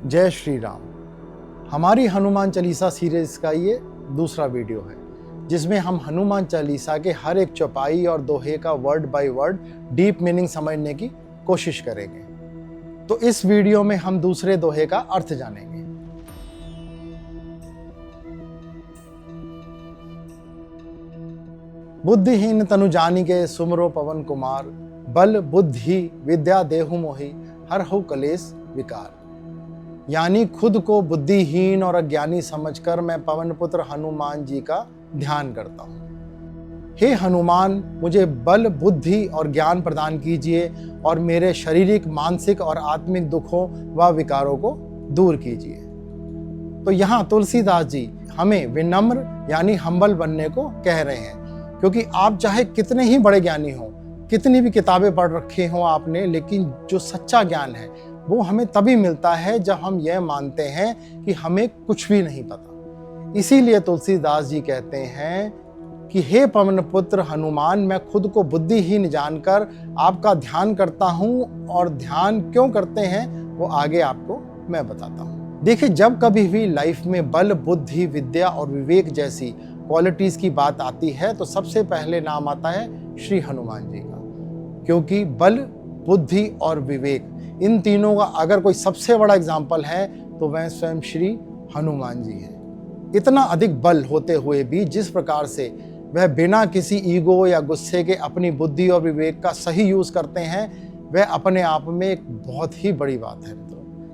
जय श्री राम। हमारी हनुमान चालीसा सीरीज का ये दूसरा वीडियो है जिसमें हम हनुमान चालीसा के हर एक चौपाई और दोहे का word by word deep meaning समझने की कोशिश करेंगे। तो इस वीडियो में हम दूसरे दोहे का अर्थ जानेंगे। बुद्धिहीन तनु जानिके सुमरो पवन कुमार, बल बुद्धि विद्या देहु मोहि हरहु कलेश विकार। यानी खुद को बुद्धिहीन और अज्ञानी समझकर मैं पवन पुत्र हनुमान जी का ध्यान करता हूँ। हे हनुमान, मुझे बल बुद्धि और ज्ञान प्रदान कीजिए और मेरे शारीरिक मानसिक और आत्मिक दुखों व विकारों को दूर कीजिए। तो यहाँ तुलसीदास जी हमें विनम्र यानी हम्बल बनने को कह रहे हैं, क्योंकि आप चाहे कितने ही बड़े ज्ञानी हों, कितनी भी किताबें पढ़ रखी हों आपने, लेकिन जो सच्चा ज्ञान है वो हमें तभी मिलता है जब हम यह मानते हैं कि हमें कुछ भी नहीं पता। इसीलिए तुलसीदास जी कहते हैं कि हे पवन पुत्र हनुमान, मैं खुद को बुद्धिहीन जानकर आपका ध्यान करता हूँ, और ध्यान क्यों करते हैं वो आगे आपको मैं बताता हूँ। देखिए, जब कभी भी लाइफ में बल बुद्धि विद्या और विवेक जैसी क्वालिटीज की बात आती है तो सबसे पहले नाम आता है श्री हनुमान जी का, क्योंकि बल बुद्धि और विवेक इन तीनों का अगर कोई सबसे बड़ा एग्जाम्पल है तो वह स्वयं श्री हनुमान जी हैं। इतना अधिक बल होते हुए भी जिस प्रकार से वह बिना किसी ईगो या गुस्से के अपनी बुद्धि और विवेक का सही यूज करते हैं, वह अपने आप में एक बहुत ही बड़ी बात है।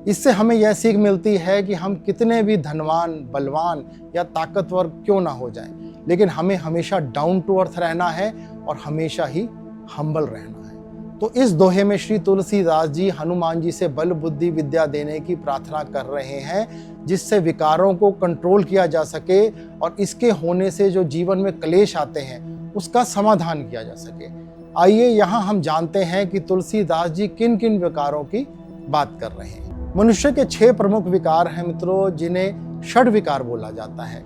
इससे हमें यह सीख मिलती है कि हम कितने भी धनवान बलवान या ताकतवर क्यों ना हो जाएं, लेकिन हमें हमेशा डाउन टू अर्थ रहना है और हमेशा ही हम्बल रहना है। तो इस दोहे में श्री तुलसीदास जी हनुमान जी से बल बुद्धि विद्या देने की प्रार्थना कर रहे हैं, जिससे विकारों को कंट्रोल किया जा सके और इसके होने से जो जीवन में क्लेश आते हैं उसका समाधान किया जा सके। आइए यहाँ हम जानते हैं कि तुलसीदास जी किन किन विकारों की बात कर रहे हैं। मनुष्य के 6 प्रमुख विकार हैं मित्रों, जिन्हें षड विकार बोला जाता है।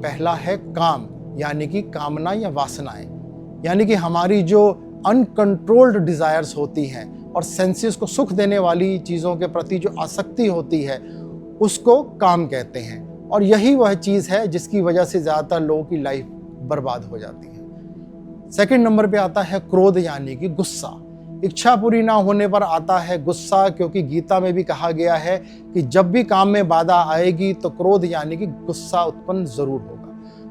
पहला है काम, यानी कि कामना या वासनाएं, यानी कि हमारी जो अनकंट्रोल्ड डिजायर्स होती हैं और सेंसेस को सुख देने वाली चीजों के प्रति जो आसक्ति होती है उसको काम कहते हैं। और यही वह चीज है जिसकी वजह से ज्यादातर लोगों की लाइफ बर्बाद हो जाती है। सेकंड नंबर पे आता है क्रोध, यानी कि गुस्सा। इच्छा पूरी ना होने पर आता है गुस्सा, क्योंकि गीता में भी कहा गया है कि जब भी काम में बाधा आएगी तो क्रोध यानी कि गुस्सा उत्पन्न जरूर होगा।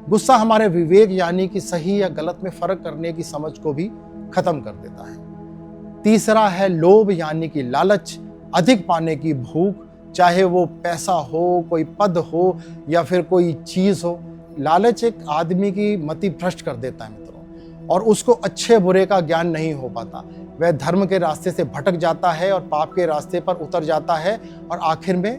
गुस्सा हमारे विवेक यानी कि सही या गलत में फर्क करने की समझ को भी खत्म कर देता है। तीसरा है लोभ, यानी कि लालच, अधिक पाने की भूख, चाहे वो पैसा हो, कोई पद हो या फिर कोई चीज हो। लालच एक आदमी की मति भ्रष्ट कर देता है मित्रों, और उसको अच्छे बुरे का ज्ञान नहीं हो पाता। वह धर्म के रास्ते से भटक जाता है और पाप के रास्ते पर उतर जाता है और आखिर में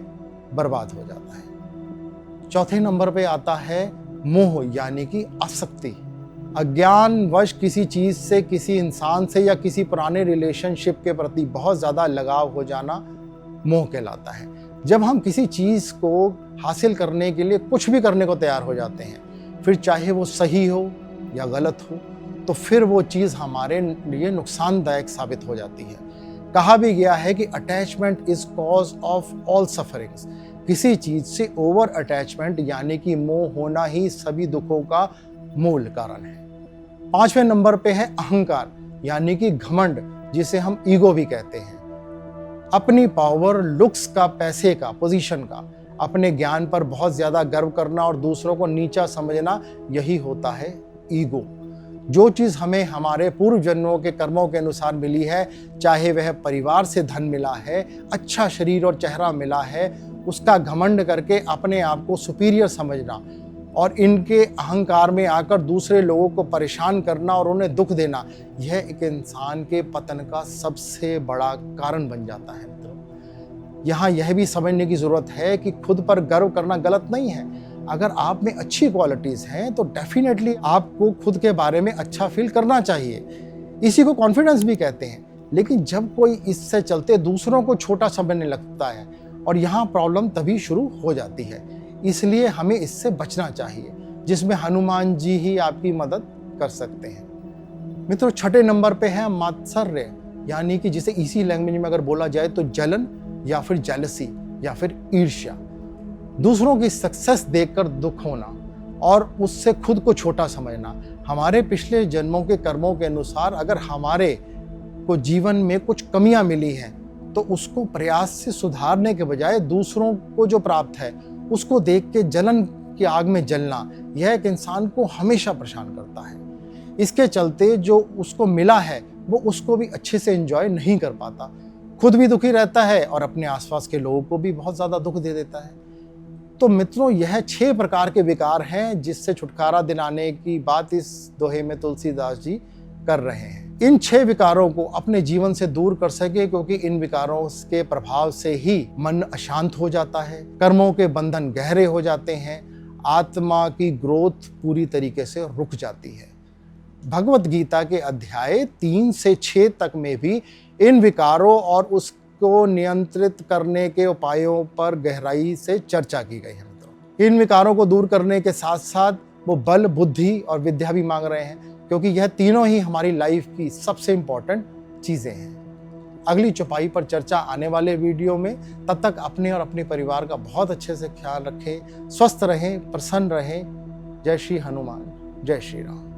बर्बाद हो जाता है। चौथे नंबर पे आता है मोह, यानी कि आसक्ति। अज्ञानवश किसी चीज से, किसी इंसान से या किसी पुराने रिलेशनशिप के प्रति बहुत ज्यादा लगाव हो जाना मोह कहलाता है। जब हम किसी चीज को हासिल करने के लिए कुछ भी करने को तैयार हो जाते हैं, फिर चाहे वो सही हो या गलत हो, तो फिर वो चीज़ हमारे लिए नुकसानदायक साबित हो जाती है। कहा भी गया है कि attachment is cause of all sufferings. किसी चीज से ओवर अटैचमेंट यानी कि मोह होना ही सभी दुखों का मूल कारण है। 5वें नंबर पे है अहंकार, यानी कि घमंड, जिसे हम ईगो भी कहते हैं। अपनी पावर, लुक्स का, पैसे का, पोजीशन का, अपने ज्ञान पर बहुत ज्यादा गर्व करना और दूसरों को नीचा समझना, यही होता है ईगो। जो चीज़ हमें हमारे पूर्व जन्मों के कर्मों के अनुसार मिली है, चाहे वह परिवार से धन मिला है, अच्छा शरीर और चेहरा मिला है, उसका घमंड करके अपने आप को सुपीरियर समझना और इनके अहंकार में आकर दूसरे लोगों को परेशान करना और उन्हें दुख देना, यह एक इंसान के पतन का सबसे बड़ा कारण बन जाता है मित्रों। यहाँ यह भी समझने की जरूरत है कि खुद पर गर्व करना गलत नहीं है। अगर आप में अच्छी क्वालिटीज हैं तो डेफिनेटली आपको खुद के बारे में अच्छा फील करना चाहिए। इसी को कॉन्फिडेंस भी कहते हैं। लेकिन जब कोई इससे चलते दूसरों को छोटा समझने लगता है, और यहाँ प्रॉब्लम तभी शुरू हो जाती है। इसलिए हमें इससे बचना चाहिए, जिसमें हनुमान जी ही आपकी मदद कर सकते हैं। मित्रों, 6ठे नंबर पे है मात्सर्य, यानी कि जिसे इसी लैंग्वेज में अगर बोला जाए तो जलन या फिर जेलसी या फिर ईर्ष्या। दूसरों की सक्सेस देखकर दुख होना और उससे खुद को छोटा समझना। हमारे पिछले जन्मों के कर्मों के अनुसार अगर हमारे को जीवन में कुछ कमियां मिली हैं तो उसको प्रयास से सुधारने के बजाय दूसरों को जो प्राप्त है उसको देख के जलन की आग में जलना, यह एक इंसान को हमेशा परेशान करता है। इसके चलते जो उसको मिला है वो उसको भी अच्छे से एंजॉय नहीं कर पाता, खुद भी दुखी रहता है और अपने आसपास के लोगों को भी बहुत ज़्यादा दुख दे देता है। तो मित्रों, यह 6 प्रकार के विकार हैं जिससे छुटकारा दिलाने की बात इस दोहे में तुलसीदास जी कर रहे हैं। इन 6 विकारों को अपने जीवन से दूर कर सके, क्योंकि इन विकारों के प्रभाव से ही मन अशांत हो जाता है, कर्मों के बंधन गहरे हो जाते हैं, आत्मा की ग्रोथ पूरी तरीके से रुक जाती है। भगवत गीता के अध्याय 3 से 6 तक में भी इन विकारों और उसको नियंत्रित करने के उपायों पर गहराई से चर्चा की गई है। मित्रों, इन विकारों को दूर करने के साथ साथ वो बल, बुद्धि और विद्या भी मांग रहे हैं, क्योंकि यह तीनों ही हमारी लाइफ की सबसे इंपॉर्टेंट चीजें हैं। अगली चौपाई पर चर्चा आने वाले वीडियो में। तब तक अपने और अपने परिवार का बहुत अच्छे से ख्याल रखें, स्वस्थ रहें, प्रसन्न रहें। जय श्री हनुमान, जय श्री राम।